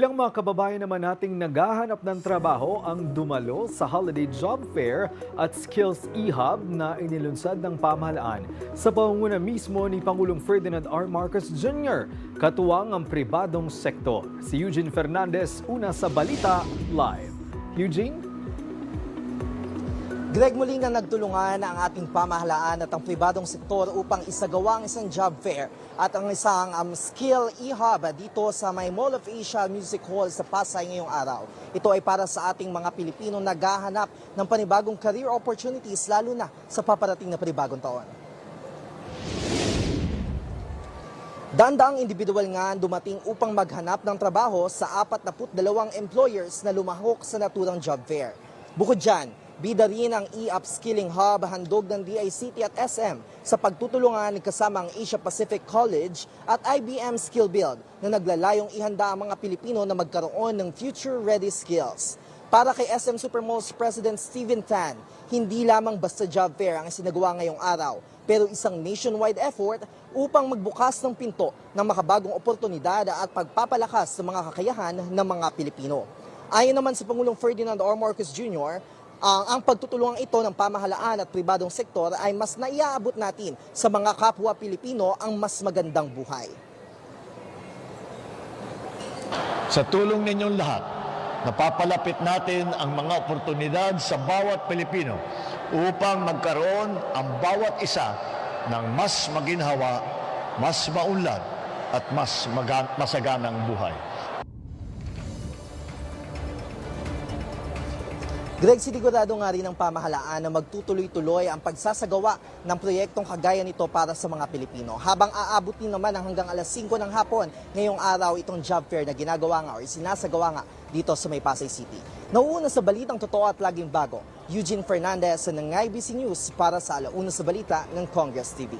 Ilang mga kababayan naman nating naghahanap ng trabaho ang dumalo sa Holiday Job Fair at Skills E-Hub na inilunsad ng pamahalaan sa pangunguna mismo ni Pangulong Ferdinand R. Marcos Jr. Katuwang ang pribadong sektor. Si Eugene Fernandez, una sa Balita Live. Eugene? Greg, muli nga nagtulungan ang ating pamahalaan at ang pribadong sektor upang isagawa ang isang job fair at ang isang skill e-hub dito sa may Mall of Asia Music Hall sa Pasay ngayong araw. Ito ay para sa ating mga Pilipino naghahanap ng panibagong career opportunities lalo na sa paparating na panibagong taon. Dandaang individual nga dumating upang maghanap ng trabaho sa 42 employers na lumahok sa naturang job fair. Bukod dyan, bida rin ang e-upskilling hub handog ng DICT at SM sa pagtutulungan kasama ang Asia Pacific College at IBM Skill Build na naglalayong ihanda ang mga Pilipino na magkaroon ng future-ready skills. Para kay SM Supermalls President Steven Tan, hindi lamang basta job fair ang isinagawa ngayong araw, pero isang nationwide effort upang magbukas ng pinto ng makabagong oportunidad at pagpapalakas sa mga kakayahan ng mga Pilipino. Ayon naman sa Pangulong Ferdinand R. Marcos Jr., ang pagtutulungan ito ng pamahalaan at pribadong sektor ay mas naiaabot natin sa mga kapwa Pilipino ang mas magandang buhay. Sa tulong ninyong lahat, napapalapit natin ang mga oportunidad sa bawat Pilipino upang magkaroon ang bawat isa ng mas maginhawa, mas maunlad at mas masaganang buhay. Greg, sinigurado nga rin ng pamahalaan na magtutuloy-tuloy ang pagsasagawa ng proyektong kagaya nito para sa mga Pilipino. Habang aabot din naman hanggang alas 5 ng hapon ngayong araw itong job fair na ginagawa nga o sinasagawa nga dito sa may Pasay City. Nauuna sa balitang totoo at laging bago, Eugene Fernandez ng IBC News para sa Alauna sa Balita ng Congress TV.